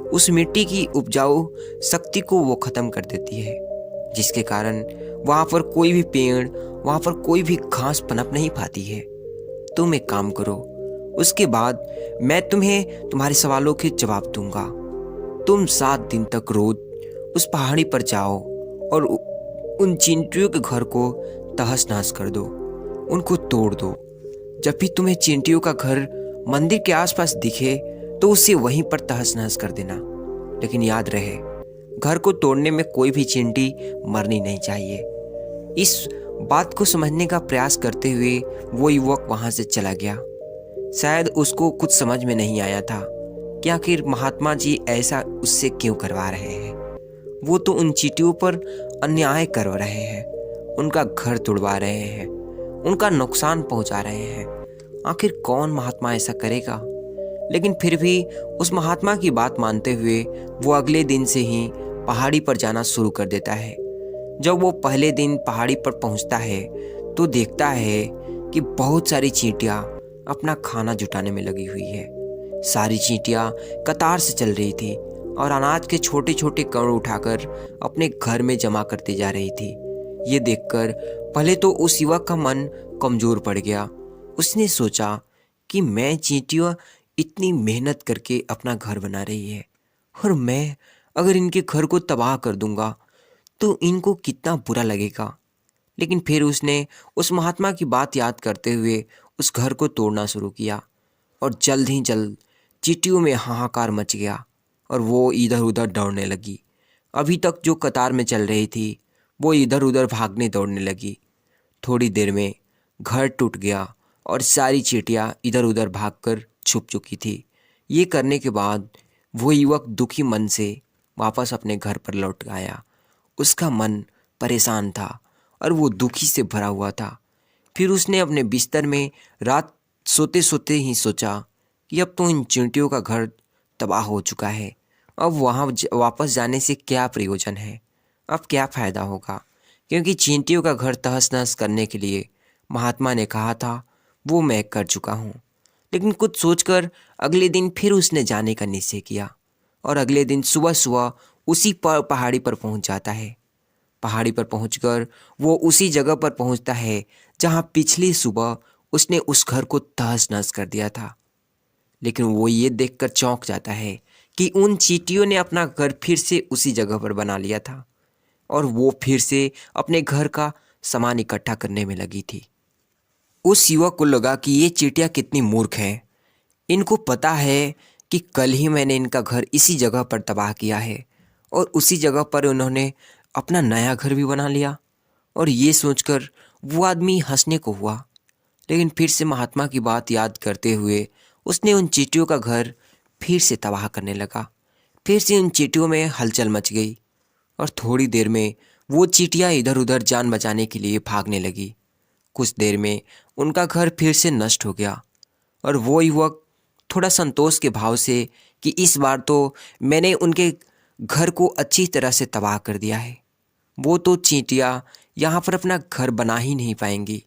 उस मिट्टी की उपजाऊ शक्ति को वो खत्म कर देती है, जिसके कारण वहां पर कोई भी पेड़, वहां पर कोई भी घास पनप नहीं पाती है। तुम एक काम करो, उसके बाद मैं तुम्हें तुम्हारे सवालों के जवाब दूंगा। तुम 7 दिन तक रोज उस पहाड़ी पर जाओ और उन चींटियों के घर को तहस नहस कर दो, उनको तोड़ दो। जब भी तुम्हें चींटियों का घर मंदिर के आसपास दिखे तो उसे वहीं पर तहस नहस कर देना। लेकिन याद रहे, घर को तोड़ने में कोई भी चींटी मरनी नहीं चाहिए। इस बात को समझने का प्रयास करते हुए वो युवक वहां से चला गया। शायद उसको कुछ समझ में नहीं आया था कि आखिर महात्मा जी ऐसा उससे क्यों करवा रहे हैं। वो तो उन चींटियों पर अन्याय कर रहे हैं, उनका घर तोड़वा रहे हैं, उनका नुकसान पहुंचा रहे हैं। आखिर कौन महात्मा ऐसा करेगा? लेकिन फिर भी उस महात्मा की बात मानते हुए वो अगले दिन से ही पहाड़ी पर जाना शुरू कर देता है। जब वो पहले दिन पहाड़ी पर पहुंचता है तो देखता है कि बहुत सारी चींटियां अपना खाना जुटाने में लगी हुई है। सारी चींटियां कतार से चल रही थी और अनाज के छोटे छोटे कण उठाकर अपने घर में जमा करती जा रही थी। ये देखकर पहले तो उस युवक का मन कमजोर पड़ गया। उसने सोचा कि मैं चींटियां इतनी मेहनत करके अपना घर बना रही है और मैं अगर इनके घर को तबाह कर दूंगा तो इनको कितना बुरा लगेगा। लेकिन फिर उसने उस महात्मा की बात याद करते हुए उस घर को तोड़ना शुरू किया और जल्द ही जल्द चींटियों में हाहाकार मच गया और वो इधर उधर दौड़ने लगी। अभी तक जो कतार में चल रही थी वो इधर उधर भागने दौड़ने लगी। थोड़ी देर में घर टूट गया और सारी चींटियां इधर उधर भागकर छुप चुकी थी। ये करने के बाद वो युवक दुखी मन से वापस अपने घर पर लौट आया। उसका मन परेशान था और वो दुखी से भरा हुआ था। फिर उसने अपने बिस्तर में रात सोते सोते ही सोचा कि अब तो इन चींटियों का घर तबाह हो चुका है। अब वहाँ वापस जाने से क्या प्रयोजन है, अब क्या फ़ायदा होगा, क्योंकि चींटियों का घर तहस नहस करने के लिए महात्मा ने कहा था वो मैं कर चुका हूँ। लेकिन कुछ सोचकर अगले दिन फिर उसने जाने का निश्चय किया और अगले दिन सुबह सुबह उसी पहाड़ी पर पहुँच जाता है। पहाड़ी पर पहुंचकर वो उसी जगह पर पहुंचता है जहां पिछली सुबह उसने उस घर को तहस नहस कर दिया था। लेकिन वो ये देखकर चौंक जाता है कि उन चींटियों ने अपना घर फिर से उसी जगह पर बना लिया था और वो फिर से अपने घर का सामान इकट्ठा करने में लगी थी। उस युवक को लगा कि ये चींटियां कितनी मूर्ख हैं। इनको पता है कि कल ही मैंने इनका घर इसी जगह पर तबाह किया है और उसी जगह पर उन्होंने अपना नया घर भी बना लिया। और ये सोचकर वो आदमी हंसने को हुआ। लेकिन फिर से महात्मा की बात याद करते हुए उसने उन चींटियों का घर फिर से तबाह करने लगा। फिर से उन चींटियों में हलचल मच गई और थोड़ी देर में वो चींटियां इधर उधर जान बचाने के लिए भागने लगी। कुछ देर में उनका घर फिर से नष्ट हो गया और वो युवक थोड़ा संतोष के भाव से कि इस बार तो मैंने उनके घर को अच्छी तरह से तबाह कर दिया है, वो तो चींटियां यहाँ पर अपना घर बना ही नहीं पाएंगी।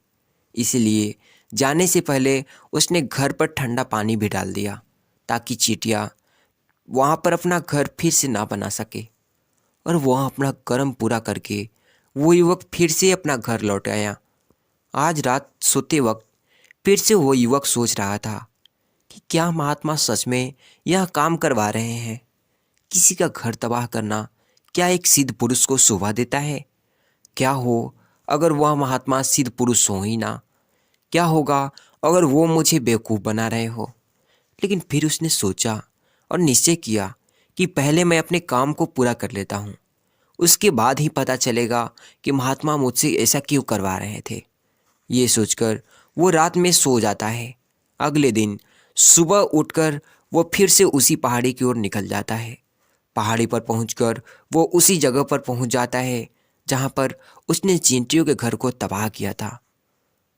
इसलिए जाने से पहले उसने घर पर ठंडा पानी भी डाल दिया ताकि चींटियां वहाँ पर अपना घर फिर से ना बना सके। और वह अपना कर्म पूरा करके वो युवक फिर से अपना घर लौट आया। आज रात सोते वक्त फिर से वो युवक सोच रहा था कि क्या महात्मा सच में यह काम करवा रहे हैं। किसी का घर तबाह करना क्या एक सिद्ध पुरुष को शोभा देता है? क्या हो अगर वह महात्मा सिद्ध पुरुष हो ही ना? क्या होगा अगर वो मुझे बेवकूफ़ बना रहे हो? लेकिन फिर उसने सोचा और निश्चय किया कि पहले मैं अपने काम को पूरा कर लेता हूँ, उसके बाद ही पता चलेगा कि महात्मा मुझसे ऐसा क्यों करवा रहे थे। ये सोचकर वो रात में सो जाता है। अगले दिन सुबह उठकर वो फिर से उसी पहाड़ी की ओर निकल जाता है। पहाड़ी पर पहुंचकर वो उसी जगह पर पहुंच जाता है जहां पर उसने चींटियों के घर को तबाह किया था।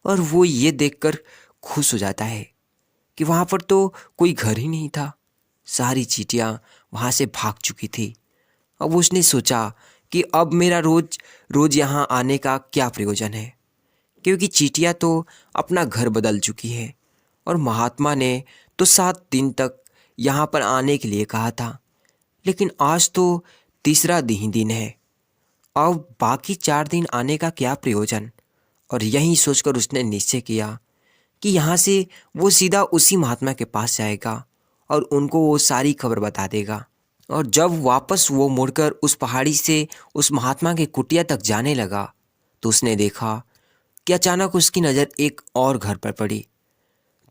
और वो ये देखकर खुश हो जाता है कि वहां पर तो कोई घर ही नहीं था। सारी चींटियां वहां से भाग चुकी थी। अब उसने सोचा कि अब मेरा रोज रोज यहाँ आने का क्या प्रयोजन है, क्योंकि चींटियां तो अपना घर बदल चुकी है और महात्मा ने तो 7 दिन तक यहाँ पर आने के लिए कहा था। लेकिन आज तो तीसरा दिन है, अब बाकी 4 दिन आने का क्या प्रयोजन। और यही सोचकर उसने निश्चय किया कि यहाँ से वो सीधा उसी महात्मा के पास जाएगा और उनको वो सारी खबर बता देगा। और जब वापस वो मुड़कर उस पहाड़ी से उस महात्मा के कुटिया तक जाने लगा तो उसने देखा कि अचानक उसकी नज़र एक और घर पर पड़ी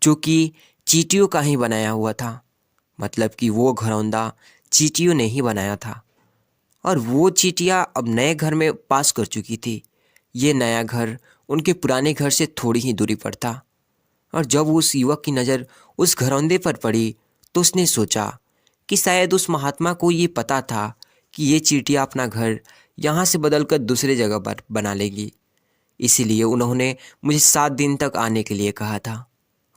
जो कि चींटियों का ही बनाया हुआ था। मतलब कि वो घरौंदा चींटियों ने ही बनाया था और वो चींटियां अब नए घर में पास कर चुकी थी। ये नया घर उनके पुराने घर से थोड़ी ही दूरी पर था। और जब उस युवक की नज़र उस घरौंदे पर पड़ी तो उसने सोचा कि शायद उस महात्मा को ये पता था कि ये चींटियां अपना घर यहाँ से बदलकर दूसरे जगह पर बना लेगी, इसीलिए उन्होंने मुझे 7 दिन तक आने के लिए कहा था।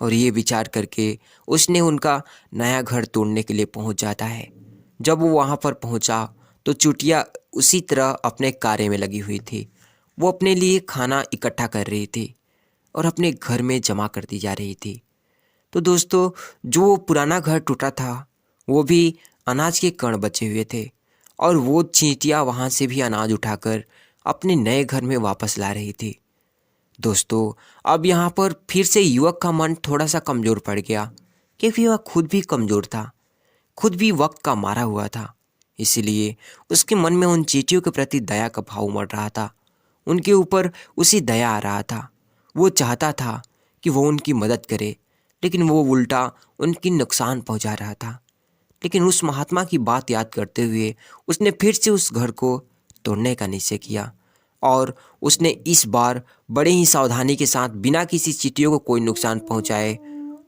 और ये विचार करके उसने उनका नया घर तोड़ने के लिए पहुंच जाता है। जब वो वहाँ पर पहुंचा तो चींटियां उसी तरह अपने कार्य में लगी हुई थी। वो अपने लिए खाना इकट्ठा कर रही थी और अपने घर में जमा करती जा रही थी। तो दोस्तों, जो वो पुराना घर टूटा था वो भी अनाज के कण बचे हुए थे और वो चींटियाँ वहाँ से भी अनाज उठाकर अपने नए घर में वापस ला रही थी। दोस्तों, अब यहाँ पर फिर से युवक का मन थोड़ा सा कमज़ोर पड़ गया, क्योंकि वह खुद भी कमज़ोर था, खुद भी वक्त का मारा हुआ था। इसलिए उसके मन में उन चींटियों के प्रति दया का भाव उमड़ रहा था। उनके ऊपर उसी दया आ रहा था। वो चाहता था कि वो उनकी मदद करे, लेकिन वो उल्टा उनकी नुकसान पहुंचा रहा था। लेकिन उस महात्मा की बात याद करते हुए उसने फिर से उस घर को तोड़ने का निश्चय किया और उसने इस बार बड़े ही सावधानी के साथ बिना किसी चींटियों को कोई नुकसान पहुंचाए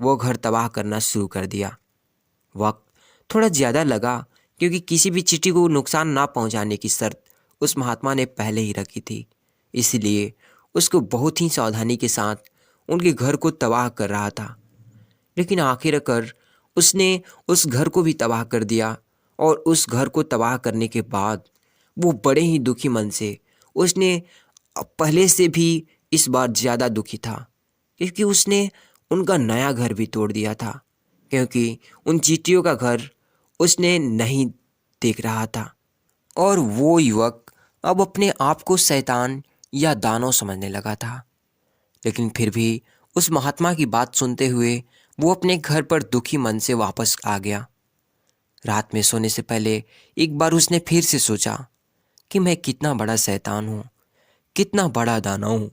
वो घर तबाह करना शुरू कर दिया। वक्त थोड़ा ज़्यादा लगा, क्योंकि किसी भी चींटी को नुकसान ना पहुंचाने की शर्त उस महात्मा ने पहले ही रखी थी। इसलिए उसको बहुत ही सावधानी के साथ उनके घर को तबाह कर रहा था। लेकिन आखिरकार उसने उस घर को भी तबाह कर दिया और उस घर को तबाह करने के बाद वो बड़े ही दुखी मन से उसने पहले से भी इस बार ज़्यादा दुखी था, क्योंकि उसने उनका नया घर भी तोड़ दिया था, क्योंकि उन चींटियों का घर उसने नहीं देख रहा था। और वो युवक अब अपने आप को शैतान या दानव समझने लगा था। लेकिन फिर भी उस महात्मा की बात सुनते हुए वो अपने घर पर दुखी मन से वापस आ गया। रात में सोने से पहले एक बार उसने फिर से सोचा कि मैं कितना बड़ा शैतान हूँ, कितना बड़ा दानव हूँ।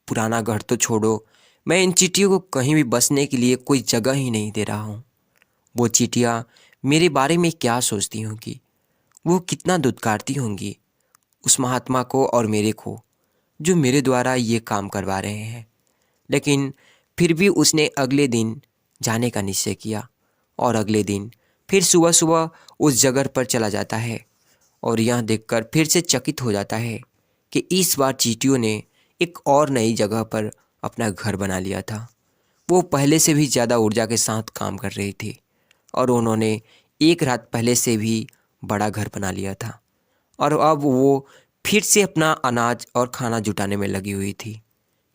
पुराना घर तो छोड़ो, मैं इन चींटियों को कहीं भी बसने के लिए कोई जगह ही नहीं दे रहा हूँ। वो चींटियाँ मेरे बारे में क्या सोचती होंगी, वो कितना धुतकारती होंगी उस महात्मा को और मेरे को, जो मेरे द्वारा ये काम करवा रहे हैं। लेकिन फिर भी उसने अगले दिन जाने का निश्चय किया और अगले दिन फिर सुबह सुबह उस जगह पर चला जाता है और यह देखकर फिर से चकित हो जाता है कि इस बार चींटियों ने एक और नई जगह पर अपना घर बना लिया था। वो पहले से भी ज़्यादा ऊर्जा के साथ काम कर रही थी और उन्होंने एक रात पहले से भी बड़ा घर बना लिया था और अब वो फिर से अपना अनाज और खाना जुटाने में लगी हुई थी।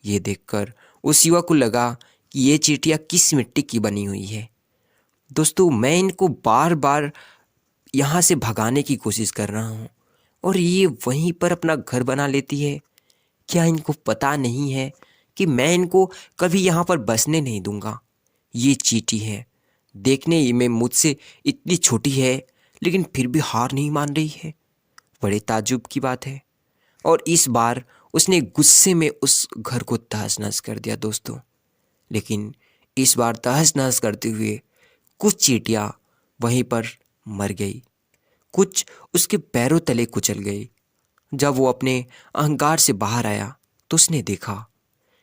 ये देखकर उस युवक को लगा कि ये चींटियाँ किस मिट्टी की बनी हुई है। दोस्तों, मैं इनको बार बार यहाँ से भगाने की कोशिश कर रहा हूँ और ये वहीं पर अपना घर बना लेती है। क्या इनको पता नहीं है कि मैं इनको कभी यहाँ पर बसने नहीं दूंगा? ये चींटी है, देखने में मुझसे इतनी छोटी है, लेकिन फिर भी हार नहीं मान रही है। बड़े ताज्जुब की बात है। और इस बार उसने गुस्से में उस घर को तहस नहस कर दिया दोस्तों। लेकिन इस बार तहस नहस करते हुए कुछ चींटियाँ वहीं पर मर गई, कुछ उसके पैरों तले कुचल गई। जब वो अपने अहंकार से बाहर आया तो उसने देखा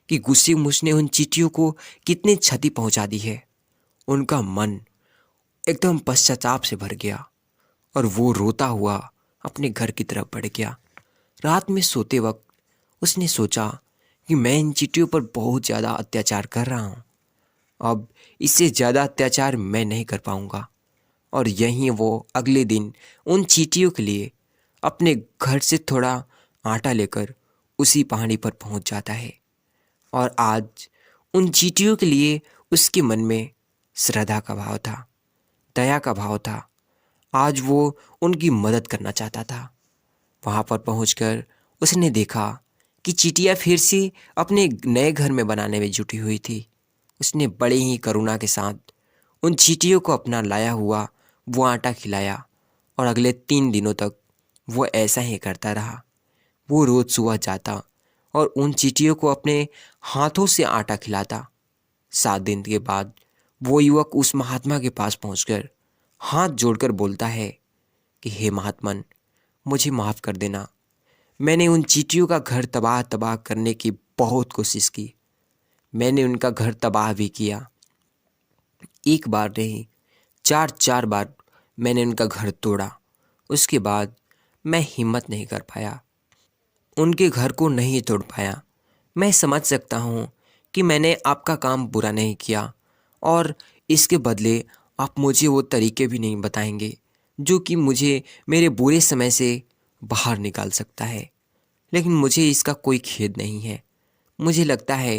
कि गुस्से में उसने उन चींटियों को कितनी क्षति पहुंचा दी है। उनका मन एकदम पश्चाताप से भर गया और वो रोता हुआ अपने घर की तरफ बढ़ गया। रात में सोते वक्त उसने सोचा कि मैं इन चींटियों पर बहुत ज़्यादा अत्याचार कर रहा हूँ, अब इससे ज़्यादा अत्याचार मैं नहीं कर पाऊँगा। और यहीं वो अगले दिन उन चींटियों के लिए अपने घर से थोड़ा आटा लेकर उसी पहाड़ी पर पहुँच जाता है। और आज उन चींटियों के लिए उसके मन में श्रद्धा का भाव था, दया का भाव था। आज वो उनकी मदद करना चाहता था। वहाँ पर पहुंचकर उसने देखा कि चींटियाँ फिर से अपने नए घर में बनाने में जुटी हुई थी। उसने बड़े ही करुणा के साथ उन चींटियों को अपना लाया हुआ वो आटा खिलाया और अगले 3 दिनों तक वो ऐसा ही करता रहा। वो रोज़ सुबह जाता और उन चींटियों को अपने हाथों से आटा खिलाता। 7 दिन के बाद वो युवक उस महात्मा के पास पहुंचकर हाथ जोड़कर बोलता है कि हे महात्मन, मुझे माफ़ कर देना। मैंने उन चींटियों का घर तबाह तबाह करने की बहुत कोशिश की। मैंने उनका घर तबाह भी किया। एक बार नहीं, 4 बार मैंने उनका घर तोड़ा। उसके बाद मैं हिम्मत नहीं कर पाया, उनके घर को नहीं तोड़ पाया। मैं समझ सकता हूँ कि मैंने आपका काम बुरा नहीं किया और इसके बदले आप मुझे वो तरीके भी नहीं बताएंगे जो कि मुझे मेरे बुरे समय से बाहर निकाल सकता है। लेकिन मुझे इसका कोई खेद नहीं है। मुझे लगता है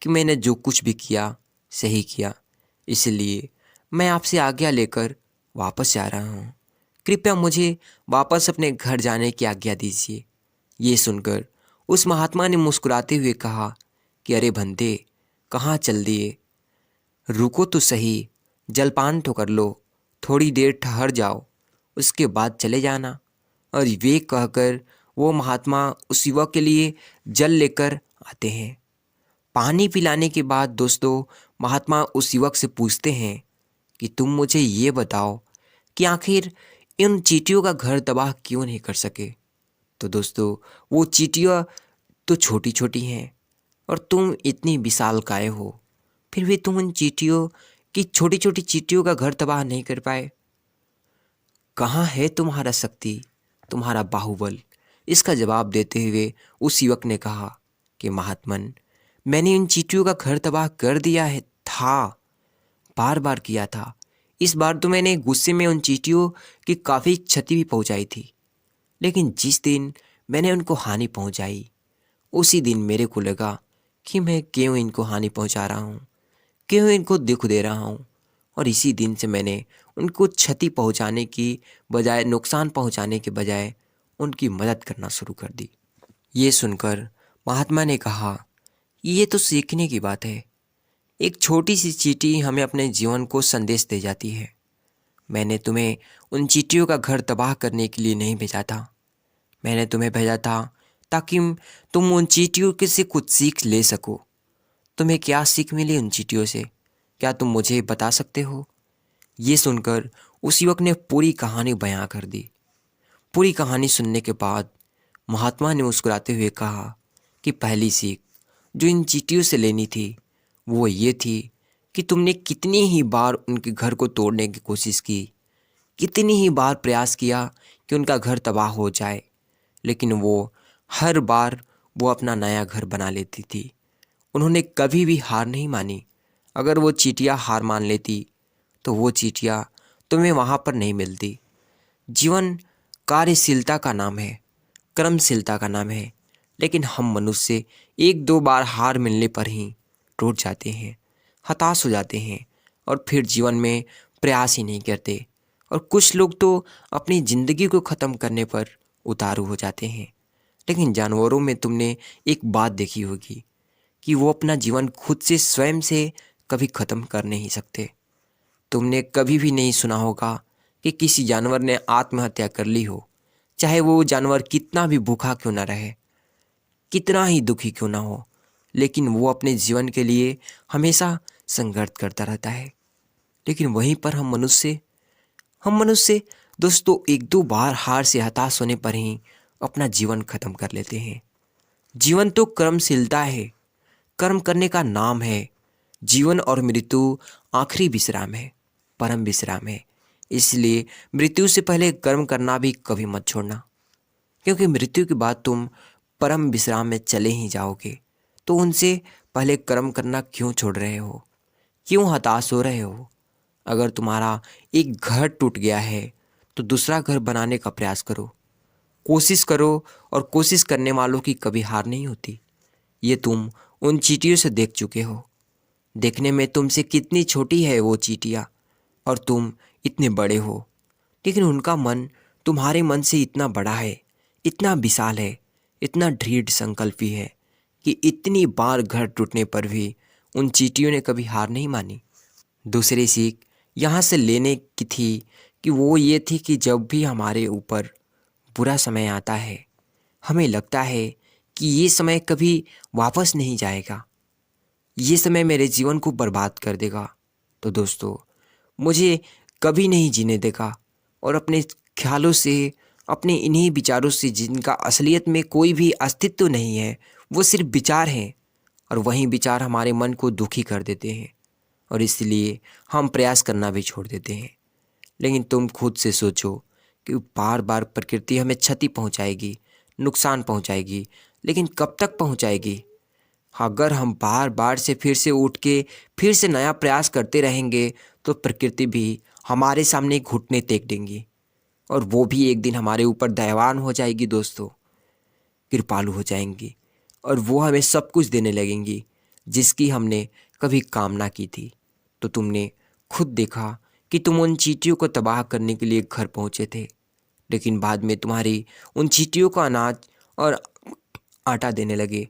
कि मैंने जो कुछ भी किया सही किया, इसलिए मैं आपसे आज्ञा लेकर वापस जा रहा हूँ। कृपया मुझे वापस अपने घर जाने की आज्ञा दीजिए। ये सुनकर उस महात्मा ने मुस्कुराते हुए कहा कि अरे बंदे, कहाँ चल दिए? रुको तो सही, जलपान तो कर लो, थोड़ी देर ठहर जाओ, उसके बाद चले जाना। और वे कहकर वो महात्मा उस युवक के लिए जल लेकर आते हैं। पानी पिलाने के बाद दोस्तों, महात्मा उस युवक से पूछते हैं कि तुम मुझे ये बताओ कि आखिर इन चींटियों का घर तबाह क्यों नहीं कर सके? तो दोस्तों, वो चींटियाँ तो छोटी छोटी हैं और तुम इतनी विशालकाय हो, फिर भी तुम उन चींटियों की छोटी छोटी चींटियों का घर तबाह नहीं कर पाए। कहाँ है तुम्हारा शक्ति, तुम्हारा बाहुबल? इसका जवाब देते हुए उस युवक ने कहा कि महात्मन, मैंने इन चींटियों का घर तबाह कर दिया है, बार बार किया था। इस बार तो मैंने गुस्से में उन चींटियों की काफ़ी क्षति भी पहुंचाई थी, लेकिन जिस दिन मैंने उनको हानि पहुंचाई, उसी दिन मेरे को लगा कि मैं क्यों इनको हानि पहुंचा रहा हूँ, क्यों इनको दुख दे रहा हूँ। और इसी दिन से मैंने उनको क्षति पहुंचाने की बजाय, नुकसान पहुंचाने के बजाय उनकी मदद करना शुरू कर दी। ये सुनकर महात्मा ने कहा, ये तो सीखने की बात है। एक छोटी सी चींटी हमें अपने जीवन को संदेश दे जाती है। मैंने तुम्हें उन चींटियों का घर तबाह करने के लिए नहीं भेजा था। मैंने तुम्हें भेजा था ताकि तुम उन चींटियों के से कुछ सीख ले सको। तुम्हें क्या सीख मिली उन चींटियों से, क्या तुम मुझे बता सकते हो? ये सुनकर उस युवक ने पूरी कहानी बयां कर दी। पूरी कहानी सुनने के बाद महात्मा ने मुस्कुराते हुए कहा कि पहली सीख जो इन चींटियों से लेनी थी वो ये थी कि तुमने कितनी ही बार उनके घर को तोड़ने की कोशिश की, कितनी ही बार प्रयास किया कि उनका घर तबाह हो जाए, लेकिन हर बार वो अपना नया घर बना लेती थी। उन्होंने कभी भी हार नहीं मानी। अगर वो चींटियाँ हार मान लेती तो वो चींटियाँ तुम्हें वहाँ पर नहीं मिलती। जीवन कार्यशीलता का नाम है, कर्मशीलता का नाम है, लेकिन हम मनुष्य एक दो बार हार मिलने पर ही टूट जाते हैं, हताश हो जाते हैं और फिर जीवन में प्रयास ही नहीं करते। और कुछ लोग तो अपनी ज़िंदगी को ख़त्म करने पर उतारू हो जाते हैं। लेकिन जानवरों में तुमने एक बात देखी होगी कि वो अपना जीवन खुद से, स्वयं से कभी ख़त्म कर नहीं सकते। तुमने कभी भी नहीं सुना होगा कि किसी जानवर ने आत्महत्या कर ली हो, चाहे वो जानवर कितना भी भूखा क्यों ना रहे, कितना ही दुखी क्यों ना हो, लेकिन वो अपने जीवन के लिए हमेशा संघर्ष करता रहता है। लेकिन वहीं पर हम मनुष्य दोस्तों एक दो बार हार से हताश होने पर ही अपना जीवन खत्म कर लेते हैं। जीवन तो कर्मशीलता है, कर्म करने का नाम है। जीवन और मृत्यु आखिरी विश्राम है, परम विश्राम है। इसलिए मृत्यु से पहले कर्म करना भी कभी मत छोड़ना, क्योंकि मृत्यु के बाद तुम परम विश्राम में चले ही जाओगे। तो उनसे पहले कर्म करना क्यों छोड़ रहे हो, क्यों हताश हो रहे हो? अगर तुम्हारा एक घर टूट गया है तो दूसरा घर बनाने का प्रयास करो, कोशिश करो, और कोशिश करने वालों की कभी हार नहीं होती। ये तुम उन चींटियों से देख चुके हो। देखने में तुमसे कितनी छोटी है वो चींटियाँ और तुम इतने बड़े हो, लेकिन उनका मन तुम्हारे मन से इतना बड़ा है, इतना विशाल है, इतना दृढ़ संकल्पी है कि इतनी बार घर टूटने पर भी उन चींटियों ने कभी हार नहीं मानी। दूसरी सीख यहाँ से लेने की थी कि वो ये थी कि जब भी हमारे ऊपर बुरा समय आता है, हमें लगता है कि ये समय कभी वापस नहीं जाएगा, ये समय मेरे जीवन को बर्बाद कर देगा, तो दोस्तों मुझे कभी नहीं जीने देगा। और अपने ख्यालों से, अपने इन्हीं विचारों से, जिनका असलियत में कोई भी अस्तित्व नहीं है, वो सिर्फ विचार हैं, और वही विचार हमारे मन को दुखी कर देते हैं और इसलिए हम प्रयास करना भी छोड़ देते हैं। लेकिन तुम खुद से सोचो कि बार बार प्रकृति हमें क्षति पहुंचाएगी, नुकसान पहुंचाएगी, लेकिन कब तक पहुंचाएगी? अगर हम बार बार से फिर से उठ के फिर से नया प्रयास करते रहेंगे तो प्रकृति भी हमारे सामने घुटने टेक देंगी और वो भी एक दिन हमारे ऊपर दयावान हो जाएगी दोस्तों, कृपालु हो जाएंगी, और वो हमें सब कुछ देने लगेंगी जिसकी हमने कभी कामना की थी। तो तुमने खुद देखा कि तुम उन चींटियों को तबाह करने के लिए घर पहुंचे थे, लेकिन बाद में तुम्हारी उन चींटियों को अनाज और आटा देने लगे